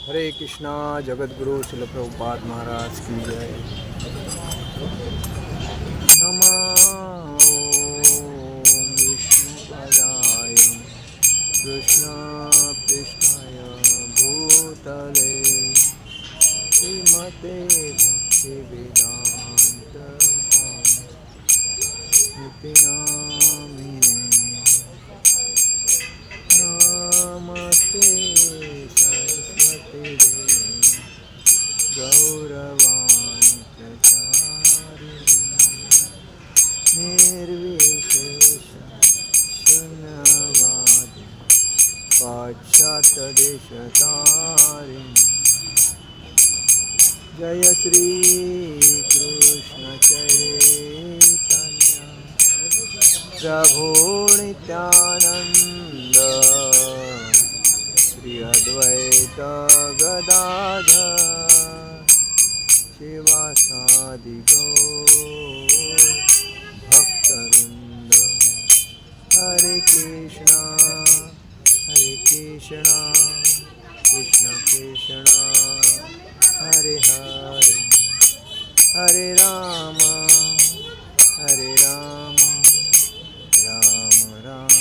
हरे कृष्णा। जगत गुरु शिल प्रभुपाद महाराज की जय। नमो विष्णुपदाय कृष्ण पृष्ठाय भूतले श्रीमते भक्ति वेदांत स्वामी नामिने। नमस्ते सरस्वती देवी गौरवाणी प्रचारिणी निर्विशेष शून्यवादी पाश्चात्यदेशतारिणी। जय श्री कृष्ण चैतन्य प्रभु नित्यानंद श्री अद्वैत गदाधर शिवासादि गौर भक्तवृंद। हरे कृष्णा कृष्ण कृष्ण हरे हरे, हरे राम राम राम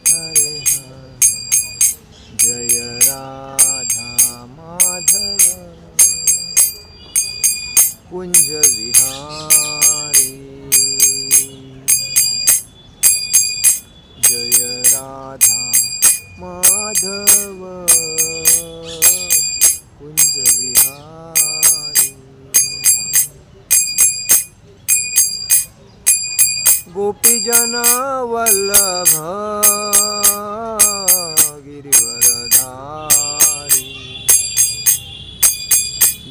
हरे हरे। जय राधा माधव कुंज विहारी। जय राधा माधव कुंज विहारी। गोपीजन वल्लभ गिरिवरधारी।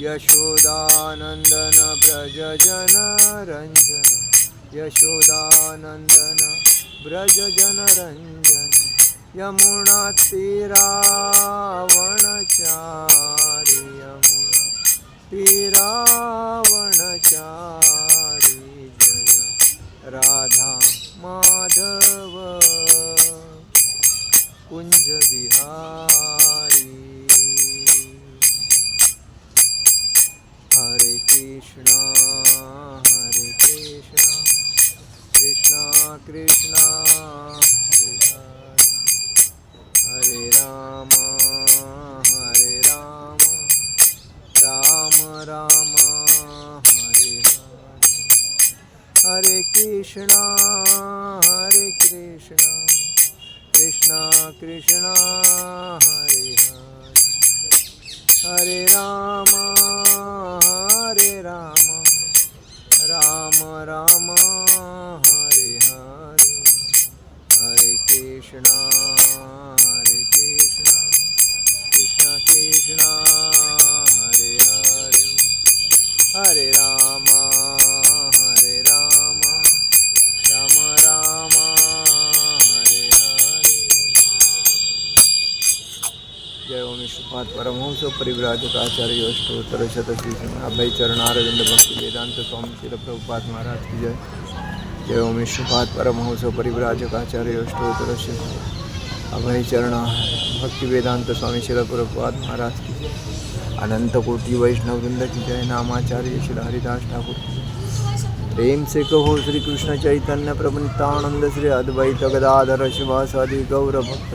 यशोदानंदन ब्रज जन रंजन, यशोदानंदन ब्रज जन रंजन। यमुना तीरावनचारी, यमुना तीरावनचारी। जय राधा माधव कुंज विहारी। हरे कृष्णा कृष्णा कृष्णा हरे हरे, हरे राम राम राम हरे हरे। हरे कृष्णा कृष्णा कृष्णा हरे हरे, हरे राम राम राम हरे हरे। हरे कृष्णा कृष्णा कृष्णा हरे हरे, हरे राम राम राम हरे हरे। जय ओम विष्णुपाद परमहंस परिव्राजक आचार्य अष्टोत्तर शतश्री अभय चरणारविंद भक्ति वेदांत स्वामी श्री प्रभुपाद महाराज की जय। जय ओम विष्णुपाद परमहंस परिव्राजक आचार्य अष्टोत्तर अभय चरण भक्ति वेदांत स्वामी श्री प्रभुपाद महाराज की जय। अनंत कोटि वैष्णव वृंद की जय। नामाचार्य श्री हरिदास ठाकुर की जय। प्रेम से कहो श्री कृष्ण चैतन्य प्रभु नित्यानंद श्री अद्वैत गदाधर शिवासादि गौर भक्त।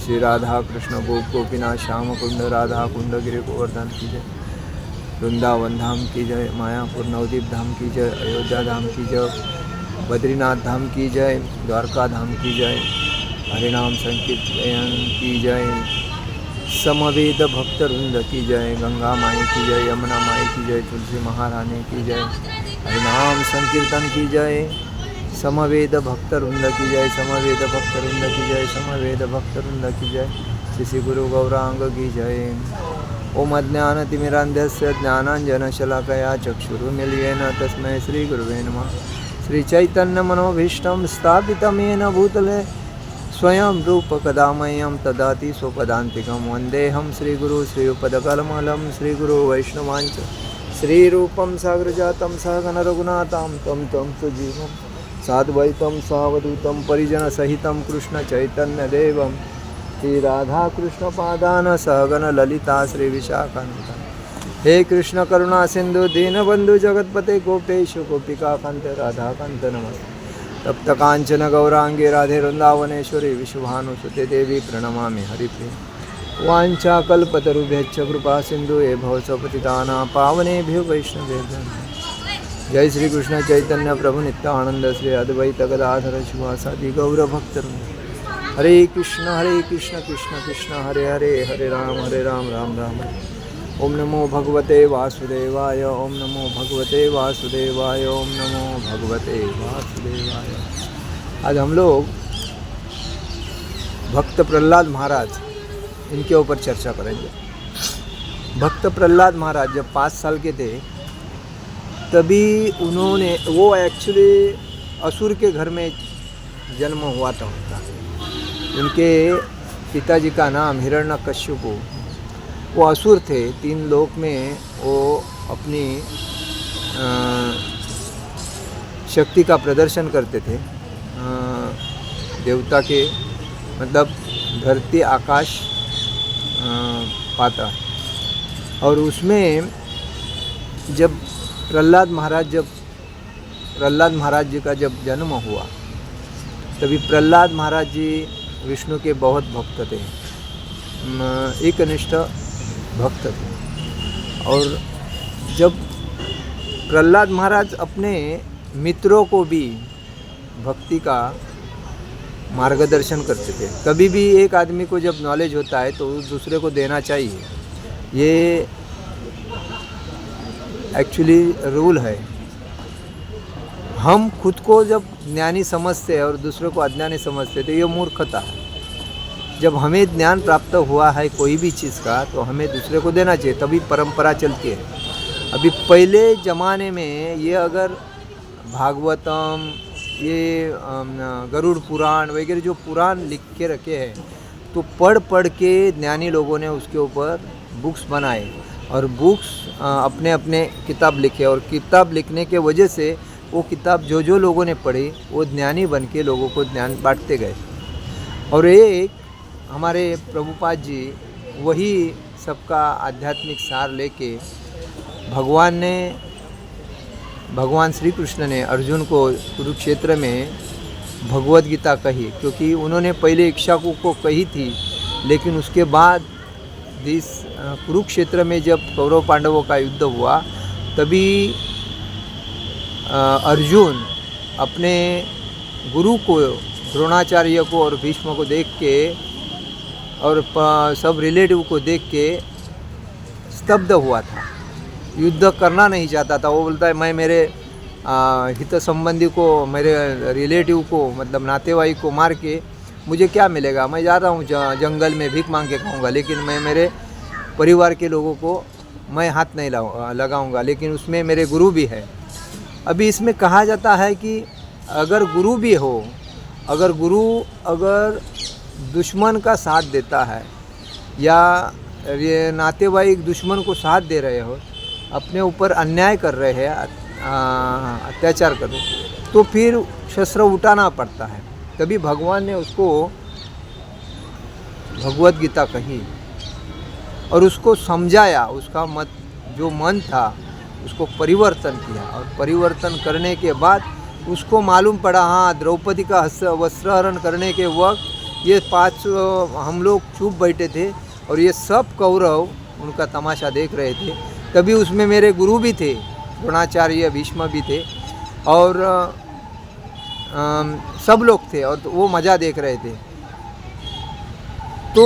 श्री राधा कृष्ण गोप गोपीनाथ श्याम कुंड राधा कुंड गिरि गोवर्धन की जय। वृंदावन धाम की जय, मायापुर नवदीप धाम की जय, अयोध्या धाम की जय, बद्रीनाथ धाम की जय, द्वारका धाम की जय, हरिनाम संकीर्तन की जय, समवेद भक्तवृंद की जय, गंगा माई की जय, यमुना माई की जय, तुलसी महारानी की जय, हरिनाम संकीर्तन की जय, समवेद भक्तवृंद की जय, समवेद भक्तवृंद की जय, समवेद भक्तवृंद की जय। श्री गुरु गौरांग की जय। ओम अज्ञानतिमिरान्धस्य ज्ञानाञ्जनशलाकया चक्षुरुन्मीलितेन तस्मै श्रीगुरुवे नमः। श्रीचैतन्यमनोभीष्टं स्थापितं येन भूतले स्वयं रूप कदा मह्यं ददाति स्वपदान्तिकं। वन्देऽहं श्रीगुरु श्रीयुपदकमलं श्रीगुरु वैष्णवांच श्रीरूपं साग्रजातं सहगण रघुनाथं तं सजीवं साद्वैतं सावधूतं परिजनसहितं कृष्णचैतन्यदेवं श्री राधा कृष्ण पादान सहगण ललिता श्री विशाखान्वितान। हे कृष्ण करुणा सिंधु दीनबंधु जगतपते गोपेश गोपिका कांत राधा कांत नमस्ते। तप्त कांचन गौरांगे राधे वृंदावनेश्वरी विश्वभानुसुते देवी प्रणमामि हरिप्रिय। वाञ्छाकल्पतरुभ्यश्च कृपा सिंधु ये भवसपतितानां पावनेभ्यो वैष्णवेभ्यो। जय श्री कृष्ण चैतन्य प्रभु नित्यानंद श्री अद्वैत गदाधर शिवासादि गौरभक्तवृंद। हरे कृष्ण कृष्ण कृष्ण हरे हरे, हरे राम राम राम हरे। ओम नमो भगवते वासुदेवाय, ओम नमो भगवते वासुदेवाय, ओम नमो भगवते वासुदेवाय। आज हम लोग भक्त प्रहलाद महाराज इनके ऊपर चर्चा करेंगे। भक्त प्रहलाद महाराज जब 5 साल के थे तभी वो एक्चुअली असुर के घर में जन्म हुआ था उनका। उनके पिताजी का नाम हिरण्यकश्यप, वो असुर थे। 3 लोक में वो अपनी शक्ति का प्रदर्शन करते थे। देवता के मतलब धरती आकाश पाताल। और उसमें जब प्रहलाद महाराज जी का जब जन्म हुआ तभी प्रहलाद महाराज जी विष्णु के बहुत भक्त थे, एकनिष्ठ भक्त थे। और जब प्रहलाद महाराज अपने मित्रों को भी भक्ति का मार्गदर्शन करते थे। कभी भी एक आदमी को जब नॉलेज होता है तो दूसरे को देना चाहिए, ये एक्चुअली रूल है। हम खुद को जब ज्ञानी समझते हैं और दूसरों को अज्ञानी समझते तो ये मूर्खता है। जब हमें ज्ञान प्राप्त हुआ है कोई भी चीज़ का तो हमें दूसरे को देना चाहिए, तभी परंपरा चलती है। अभी पहले ज़माने में ये अगर भागवतम, ये गरुड़ पुराण वगैरह जो पुराण लिख के रखे हैं तो पढ़ के ज्ञानी लोगों ने उसके ऊपर बुक्स बनाए और बुक्स अपने अपने किताब लिखे। और किताब लिखने के वजह से वो किताब जो लोगों ने पढ़ी वो ज्ञानी बन के लोगों को ज्ञान बांटते गए। और एक हमारे प्रभुपाद जी वही सबका आध्यात्मिक सार लेके भगवान श्री कृष्ण ने अर्जुन को कुरुक्षेत्र में भगवद गीता कही, क्योंकि उन्होंने पहले इक्ष्वाकु को कही थी, लेकिन उसके बाद इस कुरुक्षेत्र में जब कौरव पांडवों का युद्ध हुआ तभी अर्जुन अपने गुरु को, द्रोणाचार्य को और भीष्म को देख के और सब रिलेटिव को देख के स्तब्ध हुआ था। युद्ध करना नहीं चाहता था। वो बोलता है मैं मेरे हित संबंधी को, मेरे रिलेटिव को मतलब नातेवाईक को मार के मुझे क्या मिलेगा। मैं जा रहा हूँ जंगल में भीख मांग के खाऊंगा, लेकिन मैं मेरे परिवार के लोगों को मैं हाथ नहीं लगाऊंगा, लेकिन उसमें मेरे गुरु भी है। अभी इसमें कहा जाता है कि अगर गुरु भी हो, अगर दुश्मन का साथ देता है या ये नातेवाईक दुश्मन को साथ दे रहे हो, अपने ऊपर अन्याय कर रहे हैं, अत्याचार कर रहे हैं, तो फिर शस्त्र उठाना पड़ता है। तभी भगवान ने उसको भगवद गीता कही और उसको समझाया, उसका जो मन था उसको परिवर्तन किया। और परिवर्तन करने के बाद उसको मालूम पड़ा, हाँ द्रौपदी का वस्त्रहरण करने के वक्त ये 5 हम लोग चुप बैठे थे और ये सब कौरव उनका तमाशा देख रहे थे। तभी उसमें मेरे गुरु भी थे, द्रोणाचार्य भीष्म भी थे और सब लोग थे और वो मज़ा देख रहे थे। तो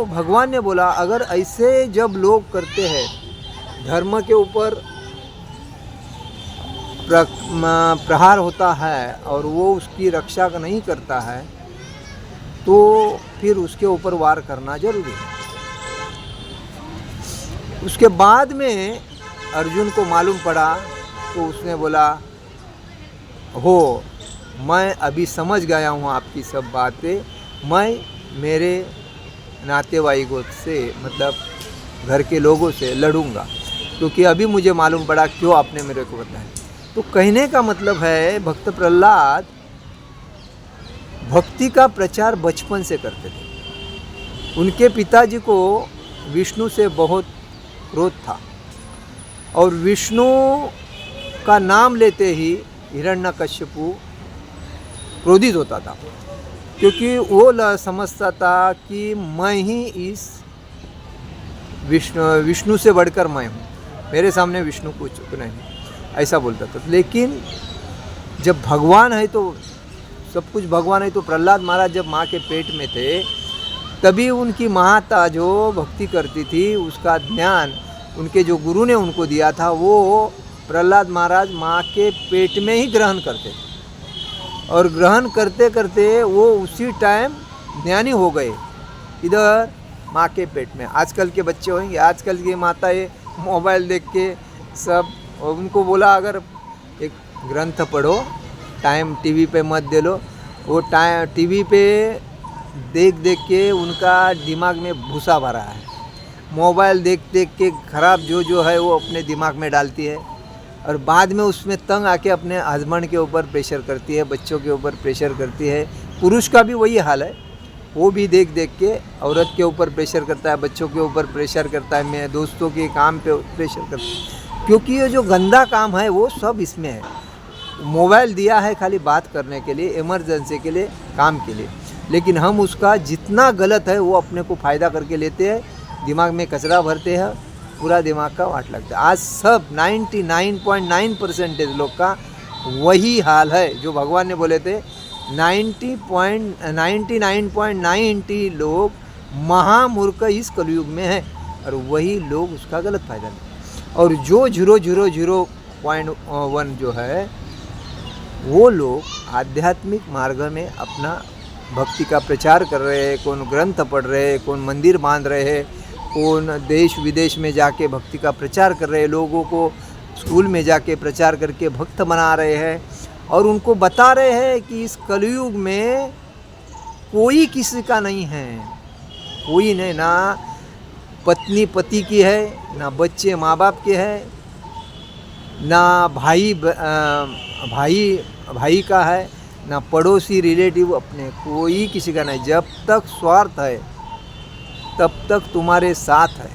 भगवान ने बोला अगर ऐसे जब लोग करते हैं, धर्म के ऊपर प्रहार होता है और वो उसकी रक्षा नहीं करता है, तो फिर उसके ऊपर वार करना जरूरी है। उसके बाद में अर्जुन को मालूम पड़ा तो उसने बोला, हो मैं अभी समझ गया हूँ आपकी सब बातें, मैं मेरे नातेवाईकों से मतलब घर के लोगों से लड़ूंगा, क्योंकि अभी मुझे मालूम पड़ा क्यों आपने मेरे को बताया। तो कहने का मतलब है भक्त प्रहलाद भक्ति का प्रचार बचपन से करते थे। उनके पिताजी को विष्णु से बहुत क्रोध था और विष्णु का नाम लेते ही हिरण्यकश्यपु क्रोधित होता था, क्योंकि वो समझता था कि मैं ही इस विष्णु से बढ़कर मैं हूँ, मेरे सामने विष्णु कुछ नहीं, ऐसा बोलता था। लेकिन जब भगवान है तो सब कुछ भगवान है, तो प्रहलाद महाराज जब माँ के पेट में थे तभी उनकी माता जो भक्ति करती थी उसका ज्ञान उनके जो गुरु ने उनको दिया था वो प्रहलाद महाराज माँ के पेट में ही ग्रहण करते थे और ग्रहण करते करते वो उसी टाइम ज्ञानी हो गए इधर माँ के पेट में। आजकल के बच्चे होंगे, आजकल की माताएं मोबाइल देख के सब, उनको बोला अगर एक ग्रंथ पढ़ो, टाइम टीवी पे मत दे लो, वो टाइम टीवी पे देख देख के उनका दिमाग में भूसा भरा है। मोबाइल देख देख के ख़राब जो है वो अपने दिमाग में डालती है और बाद में उसमें तंग आके अपने हस्बैंड के ऊपर प्रेशर करती है, बच्चों के ऊपर प्रेशर करती है। पुरुष का भी वही हाल है, वो भी देख देख के औरत के ऊपर प्रेशर करता है, बच्चों के ऊपर प्रेशर करता है, मैं दोस्तों के काम पे प्रेशर करता है, क्योंकि ये जो गंदा काम है वो सब इसमें है। मोबाइल दिया है खाली बात करने के लिए, इमरजेंसी के लिए, काम के लिए, लेकिन हम उसका जितना गलत है वो अपने को फ़ायदा करके लेते हैं, दिमाग में कचरा भरते हैं, पूरा दिमाग का वाट लगता है। आज सब 99.9% लोग का वही हाल है जो भगवान ने बोले थे। 99.90 लोग महामूर्ख इस कलयुग में हैं और वही लोग उसका गलत फ़ायदा लेते। और जो 0.1 जो है वो लोग आध्यात्मिक मार्ग में अपना भक्ति का प्रचार कर रहे हैं, कौन ग्रंथ पढ़ रहे हैं, कौन मंदिर बांध रहे हैं, कौन देश विदेश में जाके भक्ति का प्रचार कर रहे हैं, लोगों को स्कूल में जाके प्रचार करके भक्त बना रहे हैं और उनको बता रहे हैं कि इस कलयुग में कोई किसी का नहीं है, कोई नहीं, ना पत्नी पति की है, ना बच्चे माँ बाप के हैं, ना भाई का है, ना पड़ोसी रिलेटिव अपने, कोई किसी का नहीं। जब तक स्वार्थ है तब तक तुम्हारे साथ है,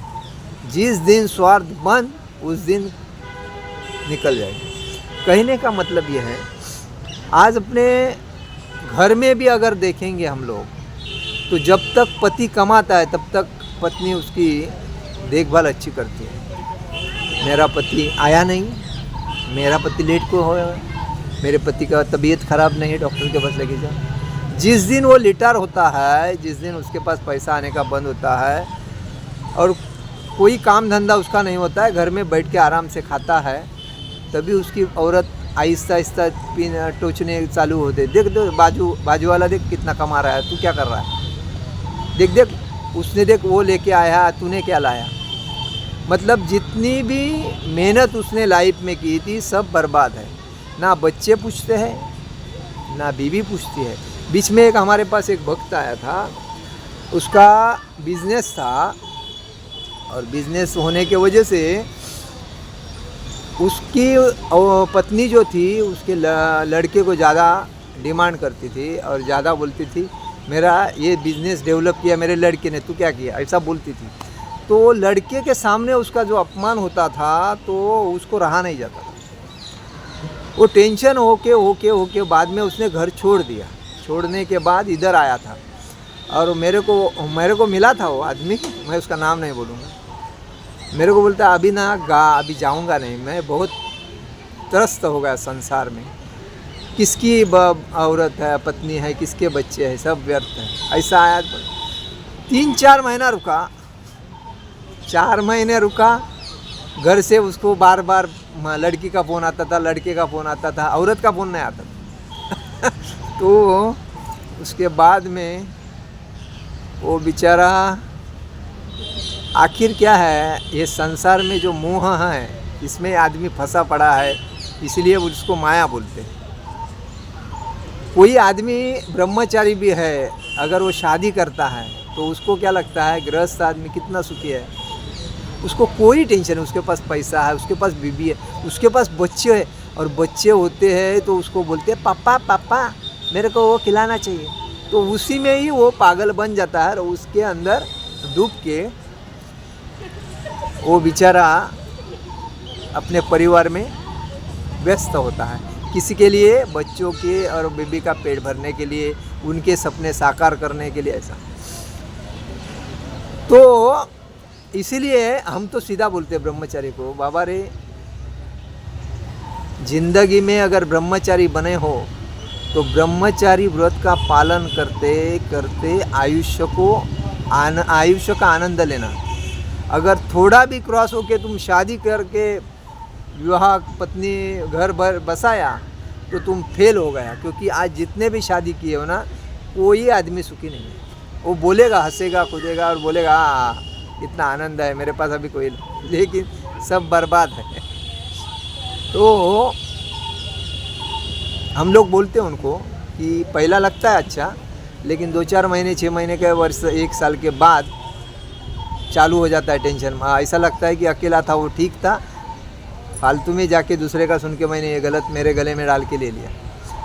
जिस दिन स्वार्थ बंद उस दिन निकल जाएगा। कहने का मतलब यह है, आज अपने घर में भी अगर देखेंगे हम लोग तो जब तक पति कमाता है तब तक पत्नी उसकी देखभाल अच्छी करती है। मेरा पति आया नहीं, मेरा पति लेट को हो, मेरे पति का तबीयत ख़राब नहीं है, डॉक्टर के पास लेके जाओ। जिस दिन वो रिटायर होता है, जिस दिन उसके पास पैसा आने का बंद होता है और कोई काम धंधा उसका नहीं होता है, घर में बैठ के आराम से खाता है, तभी उसकी औरत आहिस्ता आहिस्ता टोचने चालू होते। देख बाजू वाला देख कितना कमा रहा है, तू क्या कर रहा है, देख उसने देख वो लेके आया, तूने क्या लाया। मतलब जितनी भी मेहनत उसने लाइफ में की थी सब बर्बाद है। ना बच्चे पूछते हैं, ना बीवी पूछती है। बीच में एक हमारे पास एक भक्त आया था, उसका बिजनेस था और बिजनेस होने के वजह से उसकी पत्नी जो थी उसके लड़के को ज़्यादा डिमांड करती थी और ज़्यादा बोलती थी, मेरा ये बिज़नेस डेवलप किया मेरे लड़के ने, तू क्या किया, ऐसा बोलती थी। तो लड़के के सामने उसका जो अपमान होता था तो उसको रहा नहीं जाता था। वो टेंशन होके बाद में उसने घर छोड़ दिया। छोड़ने के बाद इधर आया था और मेरे को मिला था वो आदमी, मैं उसका नाम नहीं बोलूँगा। मेरे को बोलता अभी अभी जाऊँगा नहीं, मैं बहुत त्रस्त हो गया संसार में, किसकी औरत है, पत्नी है, किसके बच्चे हैं, सब व्यर्थ है। ऐसा आया, 3-4 महीना रुका, 4 महीने रुका। घर से उसको बार बार लड़की का फ़ोन आता था, लड़के का फ़ोन आता था, औरत का फ़ोन नहीं आता था। तो उसके बाद में वो बेचारा, आखिर क्या है, ये संसार में जो मोह है इसमें आदमी फंसा पड़ा है, इसलिए उसको माया बोलते हैं। कोई आदमी ब्रह्मचारी भी है, अगर वो शादी करता है तो उसको क्या लगता है, गृहस्थ आदमी कितना सुखी है, उसको कोई टेंशन है, उसके पास पैसा है, उसके पास बीवी है, उसके पास बच्चे हैं, और बच्चे होते हैं तो उसको बोलते हैं पापा पापा मेरे को वो खिलाना चाहिए, तो उसी में ही वो पागल बन जाता है और उसके अंदर डूब के वो बेचारा अपने परिवार में व्यस्त होता है, किसी के लिए बच्चों के और बेबी का पेट भरने के लिए, उनके सपने साकार करने के लिए, ऐसा। तो इसीलिए हम तो सीधा बोलते हैं ब्रह्मचारी को, बाबा रे जिंदगी में अगर ब्रह्मचारी बने हो तो ब्रह्मचारी व्रत का पालन करते करते आयुष्य का आनंद लेना। अगर थोड़ा भी क्रॉस होके तुम शादी करके विवाह पत्नी घर भर बसाया तो तुम फेल हो गया, क्योंकि आज जितने भी शादी किए हो ना, कोई आदमी सुखी नहीं है। वो बोलेगा, हंसेगा कूदेगा और बोलेगा इतना आनंद है मेरे पास अभी कोई, लेकिन सब बर्बाद है। तो हम लोग बोलते हैं उनको कि पहला लगता है अच्छा, लेकिन 2-4 महीने 6 महीने के वर्ष 1 साल के बाद चालू हो जाता है टेंशन। ऐसा लगता है कि अकेला था वो ठीक था, फालतू में जाके दूसरे का सुन के मैंने ये गलत मेरे गले में डाल के ले लिया।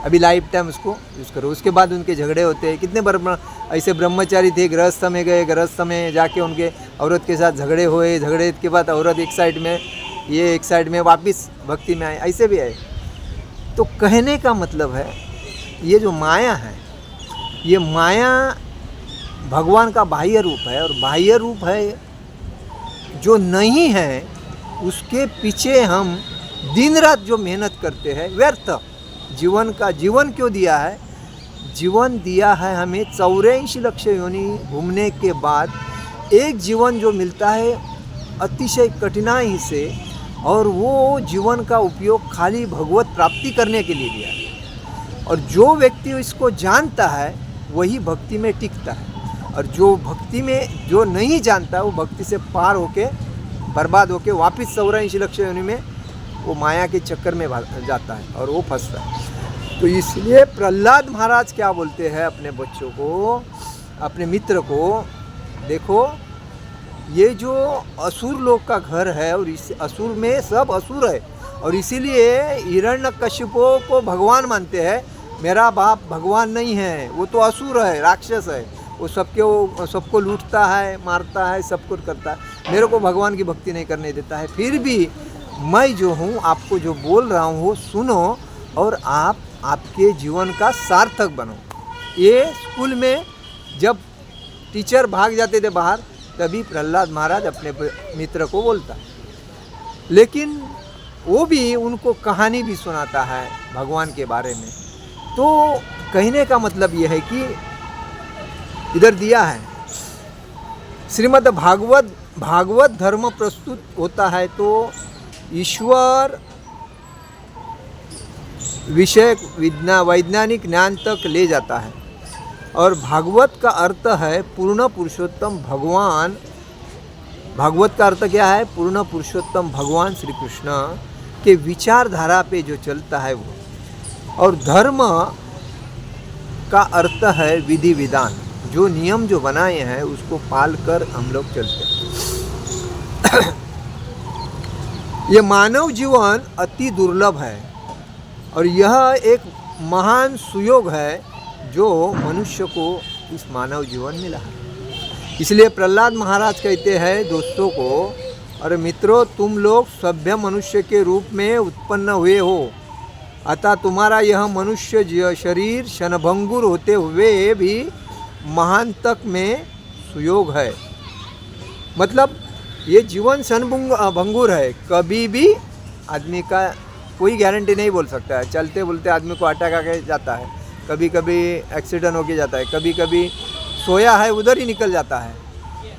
अभी लाइफ टाइम उसको यूज़ करो। उसके बाद उनके झगड़े होते हैं। कितने बार ऐसे ब्रह्मचारी थे, गृहस्थ में गए, गृहस्थ में जाके उनके औरत के साथ झगड़े हुए, झगड़े के बाद औरत एक साइड में, ये एक साइड में, वापस भक्ति में आए, ऐसे भी आए। तो कहने का मतलब है ये जो माया है, ये माया भगवान का बाह्य रूप है, और बाह्य रूप है जो नहीं है उसके पीछे हम दिन रात जो मेहनत करते हैं व्यर्थ। जीवन क्यों दिया है? जीवन दिया है हमें 84 लाख योनि घूमने के बाद एक जीवन जो मिलता है अतिशय कठिनाई से, और वो जीवन का उपयोग खाली भगवत प्राप्ति करने के लिए दिया है। और जो व्यक्ति इसको जानता है वही भक्ति में टिकता है, और जो भक्ति में जो नहीं जानता वो भक्ति से पार होके बर्बाद होके वापस 84 लाख योनि में वो माया के चक्कर में जाता है और वो फंसता है। तो इसलिए प्रहलाद महाराज क्या बोलते हैं अपने बच्चों को, अपने मित्र को, देखो ये जो असुर लोग का घर है और इस असुर में सब असुर है, और इसीलिए हिरण्यकशिपु को भगवान मानते हैं। मेरा बाप भगवान नहीं है, वो तो असुर है, राक्षस है, वो सबको लूटता है, मारता है, सब कुछ करता है, मेरे को भगवान की भक्ति नहीं करने देता है। फिर भी मैं जो हूँ आपको जो बोल रहा हूँ वो सुनो और आपके जीवन का सार्थक बनो। ये स्कूल में जब टीचर भाग जाते थे बाहर, तभी प्रहलाद महाराज अपने मित्र को बोलता है, लेकिन वो भी उनको कहानी भी सुनाता है भगवान के बारे में। तो कहने का मतलब ये है कि इधर दिया है श्रीमद् भागवत धर्म प्रस्तुत होता है तो ईश्वर विषय वैज्ञानिक ज्ञान तक ले जाता है, और भागवत का अर्थ है पूर्ण पुरुषोत्तम भगवान। भागवत का अर्थ क्या है? पूर्ण पुरुषोत्तम भगवान श्री कृष्ण के विचारधारा पे जो चलता है वो। और धर्म का अर्थ है विधि विधान, जो नियम जो बनाए हैं उसको पाल कर हम लोग चलते हैं। ये मानव जीवन अति दुर्लभ है, और यह एक महान सुयोग है जो मनुष्य को इस मानव जीवन मिला है। इसलिए प्रहलाद महाराज कहते हैं दोस्तों को, अरे मित्रों, तुम लोग सभ्य मनुष्य के रूप में उत्पन्न हुए हो, अतः तुम्हारा यह मनुष्य शरीर क्षणभंगुर होते हुए भी महान तक में सुयोग है। मतलब ये जीवन क्षणभंगुर है, कभी भी आदमी का कोई गारंटी नहीं बोल सकता है। चलते बोलते आदमी को अटैक आके जाता है, कभी कभी एक्सीडेंट होके जाता है, कभी कभी सोया है उधर ही निकल जाता है,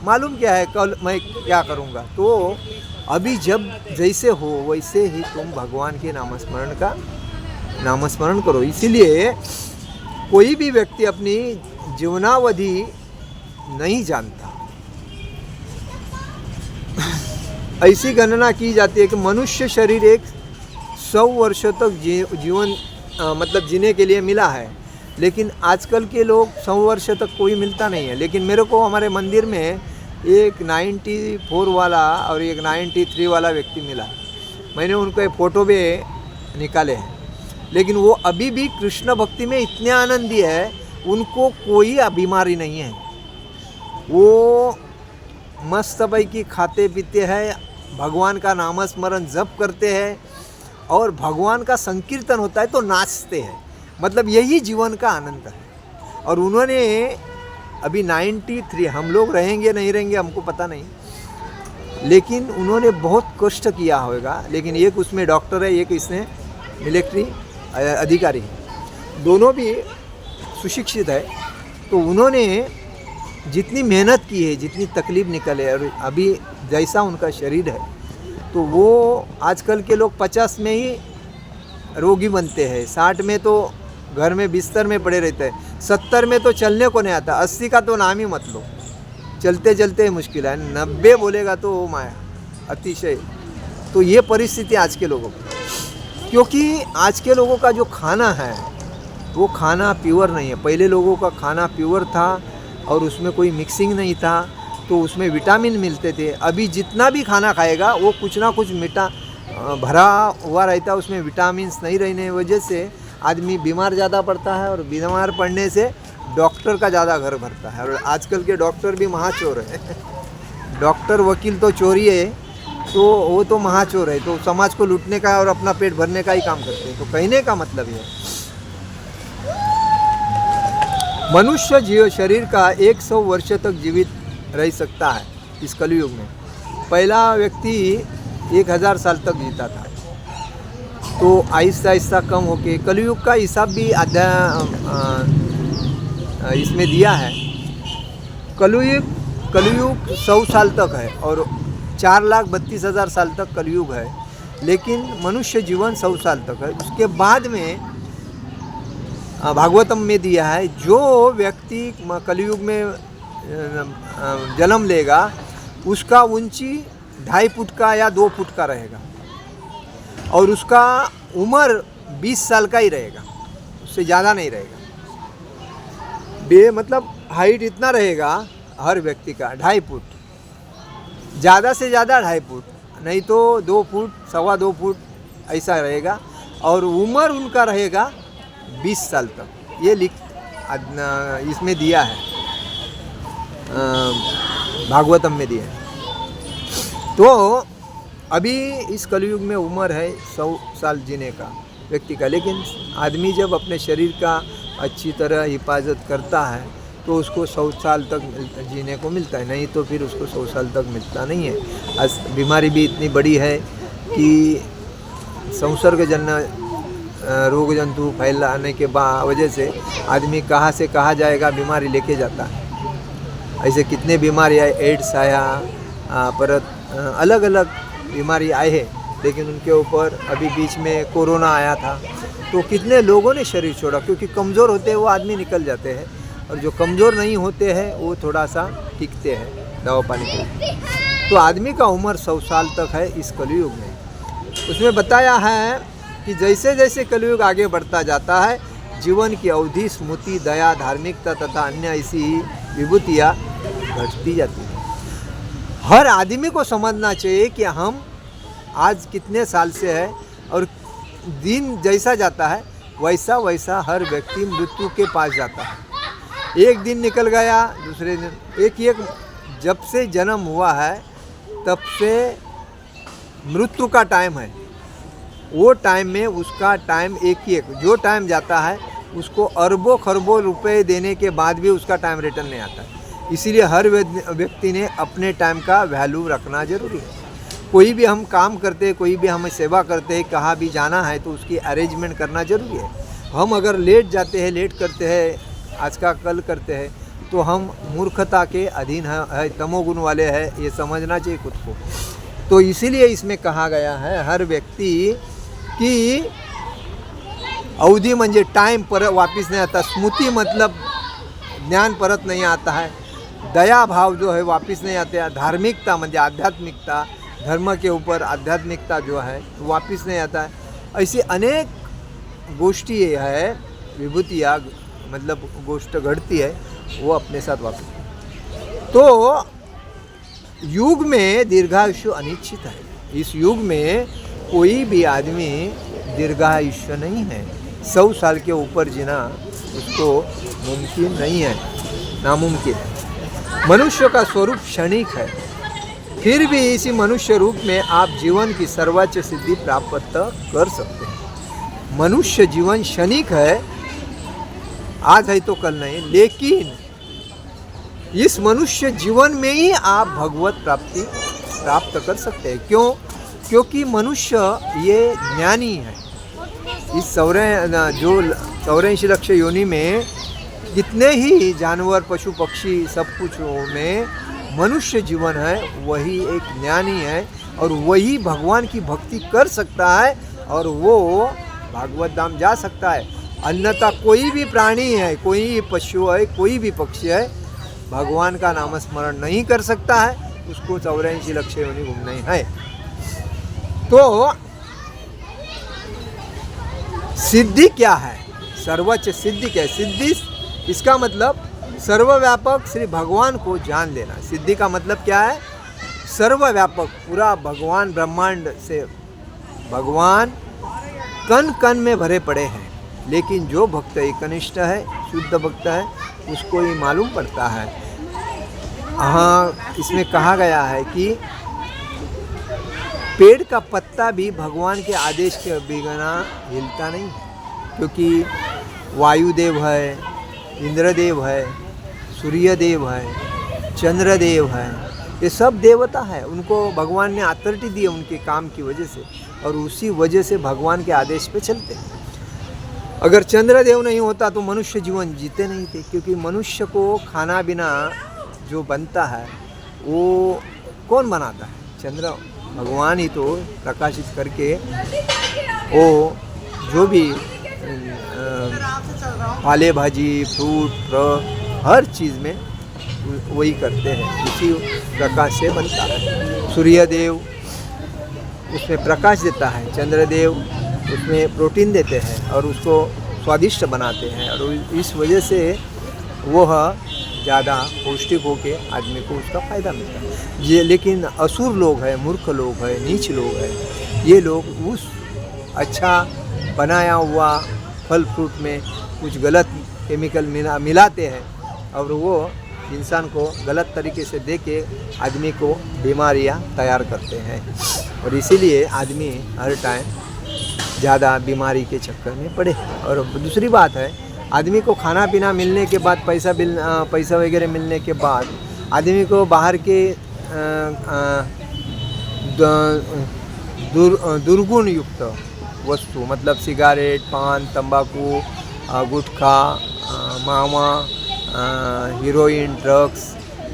मालूम क्या है कल मैं क्या करूँगा। तो अभी जब जैसे हो वैसे ही तुम भगवान के नामस्मरण करो। इसीलिए कोई भी व्यक्ति अपनी जीवनावधि नहीं जानता। ऐसी गणना की जाती है कि मनुष्य शरीर 100 वर्षों तक जीवन मतलब जीने के लिए मिला है, लेकिन आजकल के लोग 100 वर्ष तक कोई मिलता नहीं है। लेकिन मेरे को हमारे मंदिर में एक 94 वाला और एक 93 वाला व्यक्ति मिला। मैंने उनको फ़ोटो भी निकाले हैं, लेकिन वो अभी भी कृष्ण भक्ति में इतने आनंदी है उनको कोई बीमारी नहीं है। वो मस्त पैकी खाते पीते हैं, भगवान का नामस्मरण जप करते हैं और भगवान का संकीर्तन होता है तो नाचते हैं। मतलब यही जीवन का आनंद है। और उन्होंने अभी 93, हम लोग रहेंगे नहीं रहेंगे हमको पता नहीं, लेकिन उन्होंने बहुत कष्ट किया होगा। लेकिन एक उसमें डॉक्टर है, एक इसमें मिलिट्री अधिकारी है, दोनों भी सुशिक्षित है। तो उन्होंने जितनी मेहनत की है, जितनी तकलीफ निकले, और अभी जैसा उनका शरीर है, तो वो आजकल के लोग 50 में ही रोगी बनते हैं, 60 में तो घर में बिस्तर में पड़े रहते हैं, 70 में तो चलने को नहीं आता, 80 का तो नाम ही मत लो, चलते चलते मुश्किल है, 90 बोलेगा तो माया अतिशय। तो ये परिस्थिति आज के लोगों की, क्योंकि आज के लोगों का जो खाना है वो खाना प्योर नहीं है। पहले लोगों का खाना प्योर था और उसमें कोई मिक्सिंग नहीं था, तो उसमें विटामिन मिलते थे। अभी जितना भी खाना खाएगा वो कुछ ना कुछ मीठा भरा हुआ रहता, उसमें विटामिन्स नहीं रहने की वजह से आदमी बीमार ज़्यादा पड़ता है, और बीमार पड़ने से डॉक्टर का ज़्यादा घर भरता है। और आजकल के डॉक्टर भी महाचोर है डॉक्टर वकील तो चोरी है, तो वो तो महाचोर है, तो समाज को लूटने का और अपना पेट भरने का ही काम करते हैं। तो कहने का मतलब ये है, मनुष्य जीव शरीर का 100 वर्ष तक जीवित रह सकता है इस कलयुग में। पहला व्यक्ति 1000 साल तक जीता था, तो आहिस्ता आहिस्ता कम होके कलयुग का हिसाब भी इसमें दिया है। कलयुग 100 साल तक है और 4,32,000 साल तक कलयुग है, लेकिन मनुष्य जीवन 100 साल तक है। उसके बाद में भागवतम में दिया है, जो व्यक्ति कलयुग में जन्म लेगा उसका ऊंची 2.5 फुट का या 2 फुट का रहेगा, और उसका उम्र 20 साल का ही रहेगा, उससे ज़्यादा नहीं रहेगा। मतलब हाइट इतना रहेगा हर व्यक्ति का 2.5 फुट, ज़्यादा से ज़्यादा 2.5 फुट, नहीं तो 2 फुट, 2.25 फुट ऐसा रहेगा। और उम्र उनका रहेगा 20 साल तक। ये इसमें दिया है, भागवतम में दिया है। तो अभी इस कलयुग में उम्र है 100 साल जीने का व्यक्ति का, लेकिन आदमी जब अपने शरीर का अच्छी तरह हिफाजत करता है तो उसको 100 साल तक जीने को मिलता है, नहीं तो फिर उसको 100 साल तक मिलता नहीं है। आज बीमारी भी इतनी बड़ी है कि संसर्गजन्य रोग जंतु फैलाने के वजह से आदमी कहाँ से कहाँ जाएगा, बीमारी लेके जाता है। ऐसे कितने बीमारी आए, एड्स आया, परत अलग अलग बीमारी आए हैं, लेकिन उनके ऊपर अभी बीच में कोरोना आया था, तो कितने लोगों ने शरीर छोड़ा, क्योंकि कमज़ोर होते हैं वो आदमी निकल जाते हैं, और जो कमज़ोर नहीं होते हैं वो थोड़ा सा टिकते हैं दवा पानी के। तो आदमी का उम्र 100 साल तक है इस कलयुग में। उसमें बताया है कि जैसे जैसे कलयुग आगे बढ़ता जाता है, जीवन की अवधि, स्मृति, दया, धार्मिकता तथा अन्य ऐसी ही विभूतियाँ घटती जाती हैं। हर आदमी को समझना चाहिए कि हम आज कितने साल से है, और दिन जैसा जाता है वैसा वैसा हर व्यक्ति मृत्यु के पास जाता है। एक दिन निकल गया, दूसरे दिन एक जब से जन्म हुआ है तब से मृत्यु का टाइम है, वो टाइम में उसका टाइम एक जो टाइम जाता है उसको अरबों खरबों रुपए देने के बाद भी उसका टाइम रिटर्न नहीं आता है। इसीलिए हर व्यक्ति ने अपने टाइम का वैल्यू रखना जरूरी है। कोई भी हम काम करते हैं, कोई भी हमें सेवा करते हैं, कहाँ भी जाना है तो उसकी अरेंजमेंट करना जरूरी है। हम अगर लेट जाते हैं, लेट करते हैं, आज का कल करते हैं, तो हम मूर्खता के अधीन है, तमोगुण वाले हैं, ये समझना चाहिए खुद को। तो इसीलिए इसमें कहा गया है हर व्यक्ति की अवधि म्हणजे टाइम पर वापस नहीं आता, स्मृति मतलब ज्ञान परत नहीं आता है, दया भाव जो है वापस नहीं आते हैं, धार्मिकता म्हणजे आध्यात्मिकता, धर्म के ऊपर आध्यात्मिकता जो है वापस नहीं आता है। ऐसी अनेक गोष्ठी है, विभूतियाँ मतलब गोष्ट घटती है, वो अपने साथ वापस। तो युग में दीर्घायुष्य अनिश्चित है। इस युग में कोई भी आदमी दीर्घायुष्य नहीं है। 100 साल के ऊपर जीना उसको मुमकिन नहीं है, नामुमकिन है। मनुष्य का स्वरूप क्षणिक है, फिर भी इसी मनुष्य रूप में आप जीवन की सर्वोच्च सिद्धि प्राप्त कर सकते हैं। मनुष्य जीवन क्षणिक है, आज है तो कल नहीं, लेकिन इस मनुष्य जीवन में ही आप भगवत प्राप्ति प्राप्त कर सकते हैं। क्यों? क्योंकि मनुष्य ये ज्ञानी है। इस 84 लक्ष योनि में जितने ही जानवर, पशु, पक्षी, सब कुछ में मनुष्य जीवन है, वही एक ज्ञानी है और वही भगवान की भक्ति कर सकता है और वो भागवत धाम जा सकता है। अन्यथा कोई भी प्राणी है, कोई भी पशु है, कोई भी पक्षी है, भगवान का नामस्मरण नहीं कर सकता है, उसको 84 लक्ष योनि घूमना है। तो सिद्धि क्या है? सर्वोच्च सिद्धि क्या है? सिद्धि, इसका मतलब सर्वव्यापक श्री भगवान को जान लेना। सिद्धि का मतलब क्या है? सर्वव्यापक, पूरा भगवान, ब्रह्मांड से भगवान कण कण में भरे पड़े हैं, लेकिन जो भक्त एकनिष्ठ है, शुद्ध भक्त है, उसको ही मालूम पड़ता है। हाँ, इसमें कहा गया है कि पेड़ का पत्ता भी भगवान के आदेश के बिना हिलता नहीं, क्योंकि वायुदेव है, इंद्रदेव है, सूर्यदेव है, चंद्रदेव है, ये सब देवता है। उनको भगवान ने अथॉरिटी दी है उनके काम की वजह से, और उसी वजह से भगवान के आदेश पे चलते हैं। अगर चंद्रदेव नहीं होता तो मनुष्य जीवन जीते नहीं थे, क्योंकि मनुष्य को खाना बिना जो बनता है वो कौन बनाता है? चंद्र भगवान ही तो प्रकाशित करके वो जो भी फले भाजी, फ्रूट, हर चीज़ में वही करते हैं, उसी प्रकाश से बनता है। सूर्यदेव उसमें प्रकाश देता है, चंद्रदेव उसमें प्रोटीन देते हैं और उसको स्वादिष्ट बनाते हैं, और इस वजह से वह ज़्यादा पौष्टिक होके आदमी को उसका फ़ायदा मिलता है। ये लेकिन असुर लोग हैं, मूर्ख लोग हैं, नीच लोग हैं, ये लोग उस अच्छा बनाया हुआ फल फ्रूट में कुछ गलत केमिकल मिलाते हैं और वो इंसान को गलत तरीके से दे के आदमी को बीमारियां तैयार करते हैं, और इसीलिए आदमी हर टाइम ज़्यादा बीमारी के चक्कर में पड़े। और दूसरी बात है, आदमी को खाना पीना मिलने के बाद, पैसा वगैरह मिलने के बाद आदमी को बाहर के दुर्गुण युक्त वस्तु, मतलब सिगारेट, पान, तंबाकू, गुटखा, मावा, हीरोइन, ड्रग्स,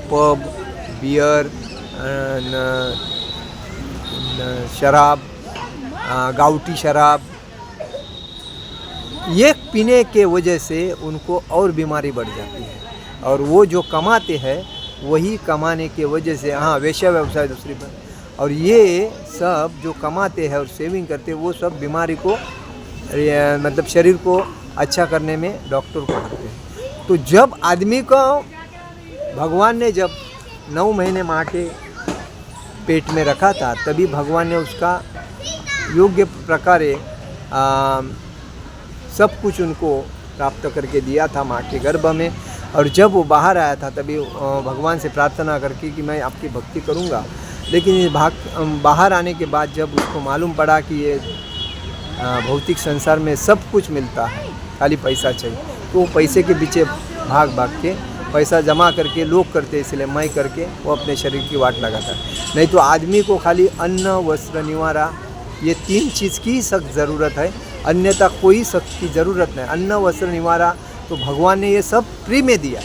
पब, बियर, शराब, गाउटी शराब, ये पीने के वजह से उनको और बीमारी बढ़ जाती है। और वो जो कमाते हैं वही कमाने के वजह से, हाँ, वेश्या व्यवसाय दूसरी बात, और ये सब जो कमाते हैं और सेविंग करते हैं वो सब बीमारी को, मतलब शरीर को अच्छा करने में डॉक्टर को आते हैं। तो जब आदमी को भगवान ने जब 9 महीने माँ के पेट में रखा था, तभी भगवान ने उसका योग्य प्रकार सब कुछ उनको प्राप्त करके दिया था माँ के गर्भ में। और जब वो बाहर आया था तभी भगवान से प्रार्थना करके कि मैं आपकी भक्ति करूँगा। लेकिन बाहर आने के बाद जब उसको मालूम पड़ा कि ये भौतिक संसार में सब कुछ मिलता है, खाली पैसा चाहिए, तो वो पैसे के पीछे भाग के पैसा जमा करके लोग करते, इसलिए मैं करके वो अपने शरीर की वाट लगाता है। नहीं तो आदमी को खाली अन्न, वस्त्र, निवारा, ये 3 चीज़ की सख्त ज़रूरत है, अन्यथा कोई सख्त की ज़रूरत नहीं। अन्न, वस्त्र, निवारा तो भगवान ने ये सब फ्री में दिया।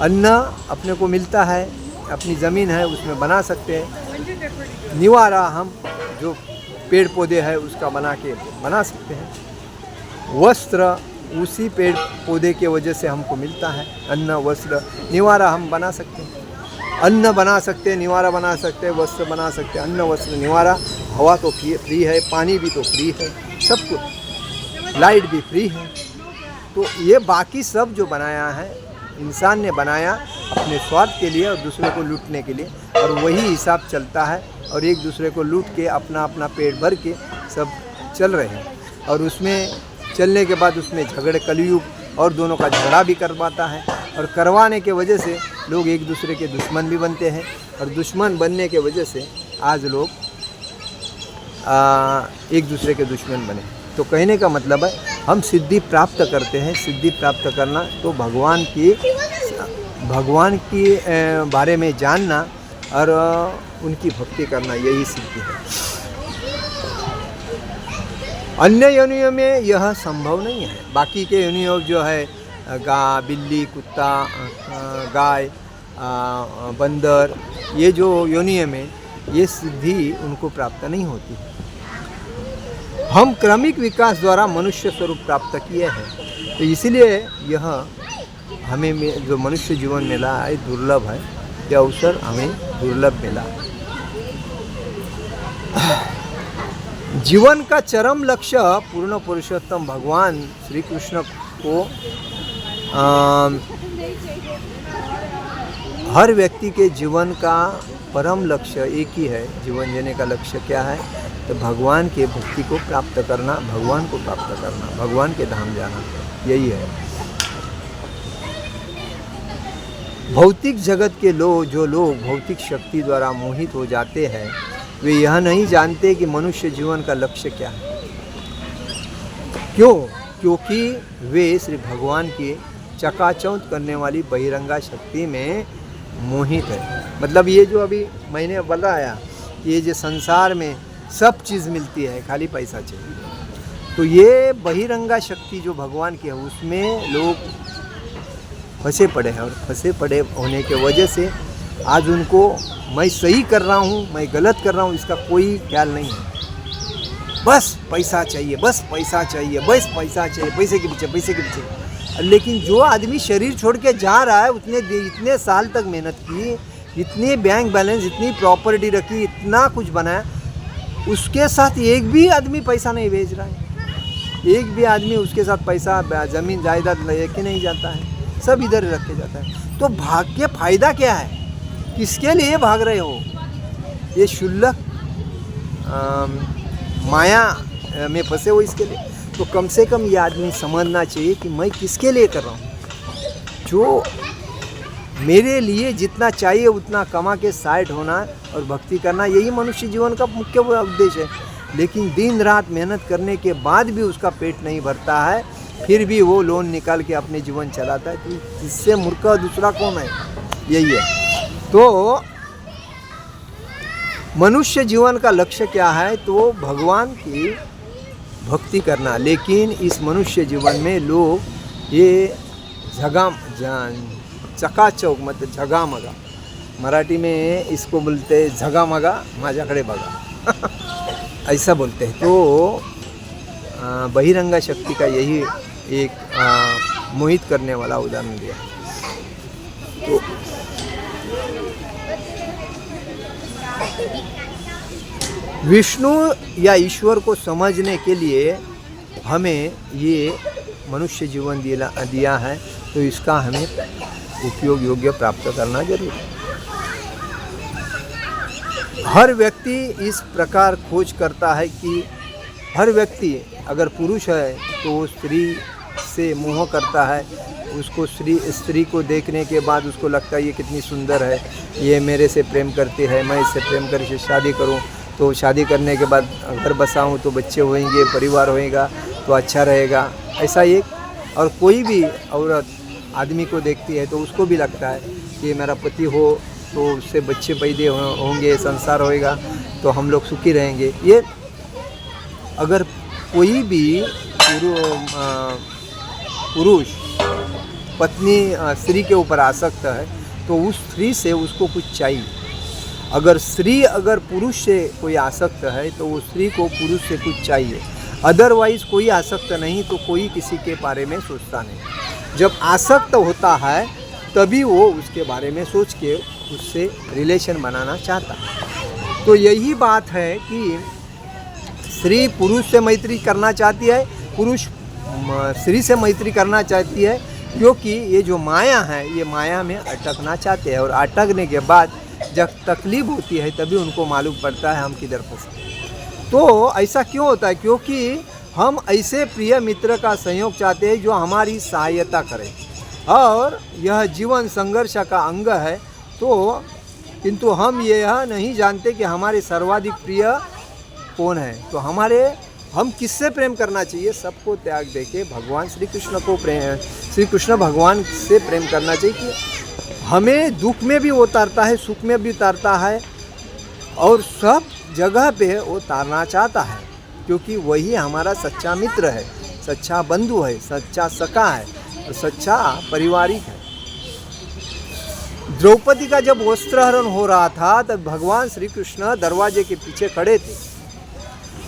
अन्न अपने को मिलता है, अपनी ज़मीन है उसमें बना सकते हैं। निवारा हम जो पेड़ पौधे हैं उसका बना सकते हैं। वस्त्र उसी पेड़ पौधे के वजह से हमको मिलता है। अन्न, वस्त्र, निवारा हम बना सकते हैं। अन्न बना सकते हैं, निवारा बना सकते हैं, वस्त्र बना सकते हैं। अन्न, वस्त्र, निवारा, हवा तो फ्री है, पानी भी तो फ्री है, सब कुछ, लाइट भी फ्री है। तो ये बाकी सब जो बनाया है इंसान ने बनाया अपने स्वार्थ के लिए और दूसरे को लूटने के लिए, और वही हिसाब चलता है और एक दूसरे को लूट के अपना अपना पेट भर के सब चल रहे हैं। और उसमें चलने के बाद उसमें झगड़े, कलयुग और दोनों का झगड़ा भी करवाता है, और करवाने के वजह से लोग एक दूसरे के दुश्मन भी बनते हैं, और दुश्मन बनने के वजह से आज लोग एक दूसरे के दुश्मन बने। तो कहने का मतलब है हम सिद्धि प्राप्त करते हैं। सिद्धि प्राप्त करना तो भगवान की बारे में जानना और उनकी भक्ति करना, यही सिद्धि है। अन्य योनियों में यह संभव नहीं है। बाकी के योनियों जो है बिल्ली, कुत्ता, गाय, बंदर, ये जो योनियों में ये सिद्धि उनको प्राप्त नहीं होती। हम क्रमिक विकास द्वारा मनुष्य स्वरूप प्राप्त किए हैं, तो इसलिए यह हमें जो मनुष्य जीवन मिला है दुर्लभ है, यह अवसर हमें दुर्लभ मिला। जीवन का चरम लक्ष्य पूर्ण पुरुषोत्तम भगवान श्री कृष्ण को हर व्यक्ति के जीवन का परम लक्ष्य एक ही है। जीवन जीने का लक्ष्य क्या है? तो भगवान के भक्ति को प्राप्त करना, भगवान को प्राप्त करना, भगवान के धाम जाना, यही है। भौतिक जगत के जो लोग भौतिक शक्ति द्वारा मोहित हो जाते हैं, वे यह नहीं जानते कि मनुष्य जीवन का लक्ष्य क्या है। क्यों? क्योंकि वे श्री भगवान की चकाचौंध करने वाली बहिरंगा शक्ति में मोहित है। मतलब ये जो अभी मैंने बताया, ये जो संसार में सब चीज़ मिलती है, खाली पैसा चाहिए, तो ये बहिरंगा शक्ति जो भगवान की है उसमें लोग फंसे पड़े हैं, और फंसे पड़े होने के वजह से आज उनको मैं सही कर रहा हूँ, मैं गलत कर रहा हूँ, इसका कोई ख्याल नहीं है। बस पैसा चाहिए, बस पैसा चाहिए, बस पैसा चाहिए, पैसे के पीछे, पैसे के पीछे। लेकिन जो आदमी शरीर छोड़ के जा रहा है, इतने साल तक मेहनत की, इतने बैंक बैलेंस, इतनी प्रॉपर्टी रखी, इतना कुछ बनाया, उसके साथ एक भी आदमी पैसा नहीं भेज रहा है। एक भी आदमी उसके साथ पैसा, ज़मीन जायदाद लेके नहीं जाता है, सब इधर रख के जाता है। तो भाग के फायदा क्या है? किसके लिए भाग रहे हो? ये शुल्लक माया में फंसे हो, इसके लिए। तो कम से कम ये आदमी समझना चाहिए कि मैं किसके लिए कर रहा हूँ। जो मेरे लिए जितना चाहिए उतना कमा के साइड होना और भक्ति करना, यही मनुष्य जीवन का मुख्य उद्देश्य है। लेकिन दिन रात मेहनत करने के बाद भी उसका पेट नहीं भरता है, फिर भी वो लोन निकाल के अपने जीवन चलाता है। तो इससे मूर्ख दूसरा कौन है? यही है। तो मनुष्य जीवन का लक्ष्य क्या है? तो भगवान की भक्ति करना। लेकिन इस मनुष्य जीवन में लोग ये चकाचौक, मतलब झगामगा, मराठी में इसको बोलते हैं झगामगा, माझ्याकडे बघा ऐसा बोलते हैं। तो बहिरंगा शक्ति का यही एक मोहित करने वाला उदाहरण दिया। तो विष्णु या ईश्वर को समझने के लिए हमें ये मनुष्य जीवन दिया है, तो इसका हमें उपयोग योग्य प्राप्त करना जरूरी है। हर व्यक्ति इस प्रकार खोज करता है कि हर व्यक्ति अगर पुरुष है तो वो स्त्री से मोह करता है। उसको स्त्री को देखने के बाद उसको लगता है ये कितनी सुंदर है, ये मेरे से प्रेम करती है, मैं इससे प्रेम करके शादी करूं, तो शादी करने के बाद घर बसाऊं तो बच्चे होंगे, परिवार होएगा, तो अच्छा रहेगा। ऐसा एक और कोई भी औरत आदमी को देखती है तो उसको भी लगता है कि मेरा पति हो तो उससे बच्चे पैदा होंगे, संसार होएगा, तो हम लोग सुखी रहेंगे। ये अगर कोई भी पुरुष पत्नी स्त्री के ऊपर आसक्त है तो उस स्त्री से उसको कुछ चाहिए। अगर स्त्री अगर पुरुष से कोई आसक्त है तो वो स्त्री को पुरुष से कुछ चाहिए। अदरवाइज़ कोई आसक्त नहीं तो कोई किसी के बारे में सोचता नहीं। जब आसक्त होता है तभी वो उसके बारे में सोच के उससे रिलेशन बनाना चाहता है। तो यही बात है कि स्त्री पुरुष से मैत्री करना चाहती है, पुरुष स्त्री से मैत्री करना चाहती है, क्योंकि ये जो माया है ये माया में अटकना चाहते हैं। और अटकने के बाद जब तकलीफ होती है तभी उनको मालूम पड़ता है हम किधर फंसे। तो ऐसा क्यों होता है? क्योंकि हम ऐसे प्रिय मित्र का सहयोग चाहते हैं जो हमारी सहायता करे, और यह जीवन संघर्ष का अंग है। तो किंतु हम यह नहीं जानते कि हमारे सर्वाधिक प्रिय कौन है। तो हम किससे प्रेम करना चाहिए? सबको त्याग देके भगवान श्री कृष्ण को श्री कृष्ण भगवान से प्रेम करना चाहिए कि हमें दुख में भी वो उतारता है, सुख में भी उतारता है, और सब जगह पे वो उतारना चाहता है, क्योंकि वही हमारा सच्चा मित्र है, सच्चा बंधु है, सच्चा सखा है और सच्चा पारिवारिक है। द्रौपदी का जब वस्त्रहरण हो रहा था तब भगवान श्री कृष्ण दरवाजे के पीछे खड़े थे।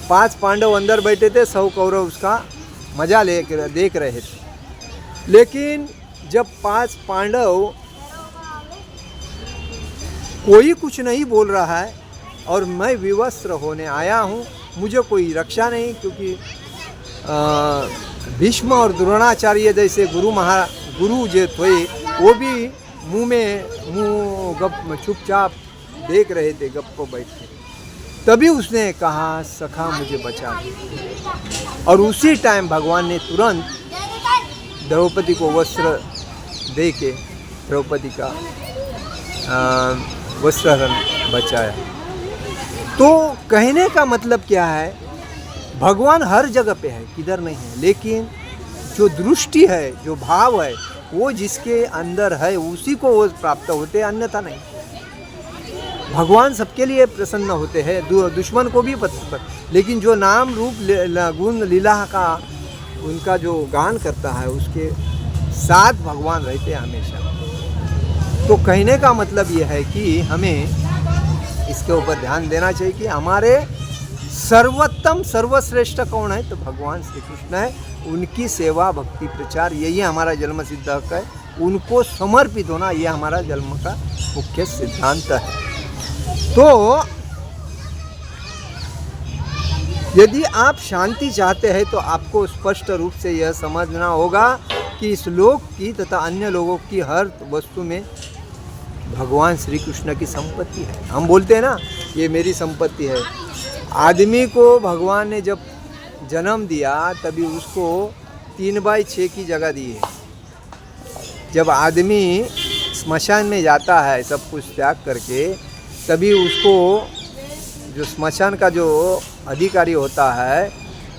5 पांडव अंदर बैठे थे, 100 कौरव उसका मजा देख रहे थे। लेकिन जब 5 पांडव कोई कुछ नहीं बोल रहा है और मैं विवस्त्र होने आया हूँ, मुझे कोई रक्षा नहीं, क्योंकि भीष्म और द्रोणाचार्य जैसे गुरु जो थे वो भी मुंह गप चुपचाप देख रहे थे, गप बैठ के। तभी उसने कहा, सखा मुझे बचा दे। और उसी टाइम भगवान ने तुरंत द्रौपदी को वस्त्र दे के द्रौपदी का वस्त्रहरण बचाया। तो कहने का मतलब क्या है? भगवान हर जगह पे है, किधर नहीं है, लेकिन जो दृष्टि है, जो भाव है, वो जिसके अंदर है उसी को वो प्राप्त होते हैं, अन्यथा नहीं। भगवान सबके लिए प्रसन्न होते हैं, दुश्मन को भी पसंद, लेकिन जो नाम रूप गुण लीला का उनका जो गान करता है उसके साथ भगवान रहते हैं हमेशा। तो कहने का मतलब ये है कि हमें इसके ऊपर ध्यान देना चाहिए कि हमारे सर्वोत्तम सर्वश्रेष्ठ कौन है? तो भगवान श्री कृष्ण है। उनकी सेवा भक्ति प्रचार यही हमारा जन्म सिद्ध हक है। उनको समर्पित होना ये हमारा जन्म का मुख्य सिद्धांत है। तो यदि आप शांति चाहते हैं तो आपको स्पष्ट रूप से यह समझना होगा कि इस लोक की तथा अन्य लोगों की हर वस्तु में भगवान श्री कृष्ण की संपत्ति है। हम बोलते हैं ना, ये मेरी संपत्ति है। आदमी को भगवान ने जब जन्म दिया तभी उसको 3/6 की जगह दी है। जब आदमी स्मशान में जाता है सब कुछ त्याग करके, तभी उसको जो स्मशान का जो अधिकारी होता है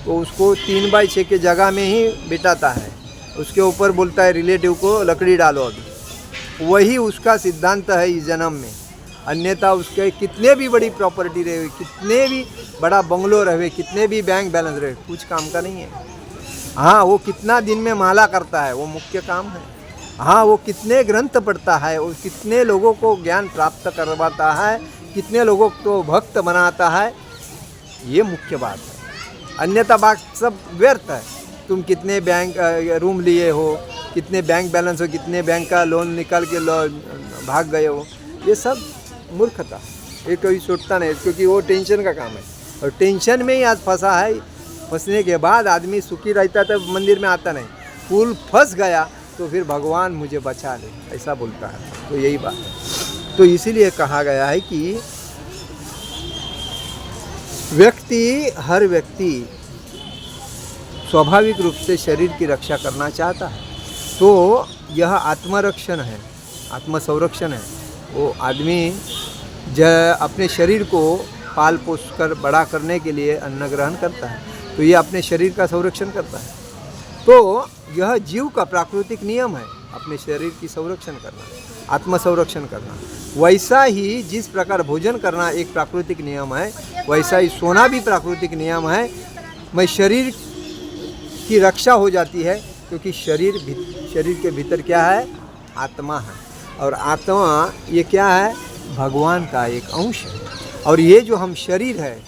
वो उसको 3/6 के जगह में ही बिठाता है। उसके ऊपर बोलता है रिलेटिव को लकड़ी डालो अभी। वही उसका सिद्धांत है इस जन्म में। अन्यथा उसके कितने भी बड़ी प्रॉपर्टी रहे, कितने भी बड़ा बंगलो रहे, कितने भी बैंक बैलेंस रहे, कुछ काम का नहीं है। हाँ, वो कितना दिन में माला करता है वो मुख्य काम है। हाँ, वो कितने ग्रंथ पढ़ता है, वो कितने लोगों को ज्ञान प्राप्त करवाता है, कितने लोगों को भक्त बनाता है, ये मुख्य बात है। अन्यथा बात सब व्यर्थ है। तुम कितने बैंक रूम लिए हो, कितने बैंक बैलेंस हो, कितने बैंक का लोन निकाल के भाग गए हो, ये सब मूर्खता। ये कोई सोचता नहीं, क्योंकि वो टेंशन का काम है और टेंशन में ही आज फंसा है। फंसने के बाद आदमी सुखी रहता तो मंदिर में आता नहीं। फूल फंस गया तो फिर भगवान मुझे बचा ले, ऐसा बोलता है। तो यही बात है। तो इसीलिए कहा गया है कि हर व्यक्ति स्वाभाविक रूप से शरीर की रक्षा करना चाहता है। तो यह आत्मरक्षण है, आत्मसंरक्षण है। वो आदमी अपने शरीर को पाल पोस कर बड़ा करने के लिए अन्न ग्रहण करता है, तो ये अपने शरीर का संरक्षण करता है। तो यह जीव का प्राकृतिक नियम है, अपने शरीर की संरक्षण करना, आत्मसंरक्षण करना। वैसा ही जिस प्रकार भोजन करना एक प्राकृतिक नियम है, वैसा ही सोना भी प्राकृतिक नियम है। मैं शरीर की रक्षा हो जाती है, क्योंकि शरीर के भीतर क्या है? आत्मा है। और आत्मा ये क्या है? भगवान का एक अंश है। और ये जो हम शरीर है,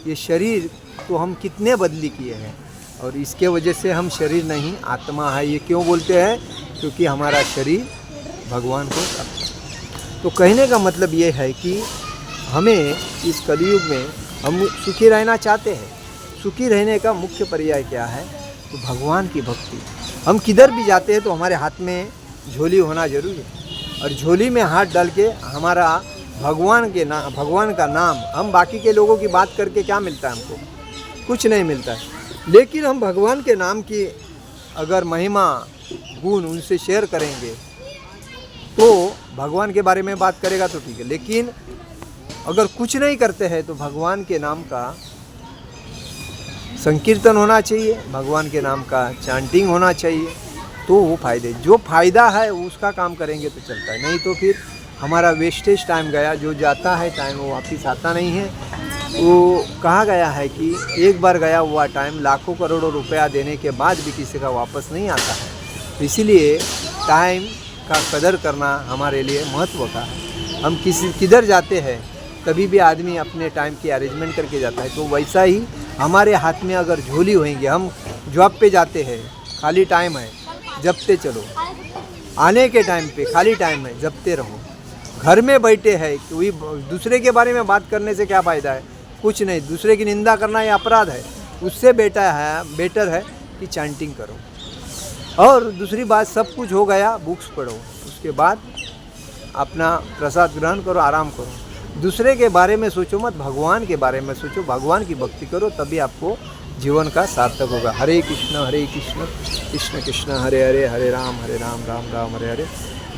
ये शरीर तो हम कितने बदली किए हैं, और इसके वजह से हम शरीर नहीं आत्मा है। ये क्यों बोलते हैं? क्योंकि हमारा शरीर भगवान को प्राप्त है। तो कहने का मतलब ये है कि हमें इस कलयुग में हम सुखी रहना चाहते हैं। सुखी रहने का मुख्य पर्याय क्या है? तो भगवान की भक्ति। हम किधर भी जाते हैं तो हमारे हाथ में झोली होना जरूरी है, और झोली में हाथ डाल के हमारा भगवान का नाम। हम बाकी के लोगों की बात करके क्या मिलता है? हमको कुछ नहीं मिलता है। लेकिन हम भगवान के नाम की अगर महिमा गुण उनसे शेयर करेंगे तो भगवान के बारे में बात करेगा तो ठीक है, लेकिन अगर कुछ नहीं करते हैं तो भगवान के नाम का संकीर्तन होना चाहिए, भगवान के नाम का चांटिंग होना चाहिए, तो वो फायदे जो फ़ायदा है उसका काम करेंगे तो चलता है, नहीं तो फिर हमारा वेस्टेज टाइम गया, जो जाता है टाइम वो वापस आता नहीं है। वो कहा गया है कि एक बार गया हुआ टाइम लाखों करोड़ों रुपया देने के बाद भी किसी का वापस नहीं आता है। इसीलिए टाइम का कदर करना हमारे लिए महत्व का है। हम किधर जाते हैं कभी भी आदमी अपने टाइम की अरेंजमेंट करके जाता है, तो वैसा ही हमारे हाथ में अगर झोली होंगे, हम जॉब पे जाते हैं, खाली टाइम है जपते चलो, आने के टाइम पे खाली टाइम है जपते रहो, घर में बैठे हैं कोई दूसरे के बारे में बात करने से क्या फ़ायदा है, कुछ नहीं, दूसरे की निंदा करना ये अपराध है, उससे बेटर है कि चैंटिंग करो। और दूसरी बात, सब कुछ हो गया, बुक्स पढ़ो, उसके बाद अपना प्रसाद ग्रहण करो, आराम करो, दूसरे के बारे में सोचो मत, भगवान के बारे में सोचो, भगवान की भक्ति करो, तभी आपको जीवन का सार्थक होगा। हरे कृष्ण कृष्ण कृष्ण हरे हरे, हरे राम राम राम हरे हरे।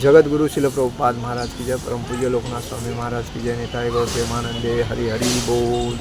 जगत गुरु शिल प्रभुपाद महाराज की जय, परम पूज्य लोकनाथ स्वामी महाराज की जय, निताय गौर प्रेमानंदे, हरि हरि बोल।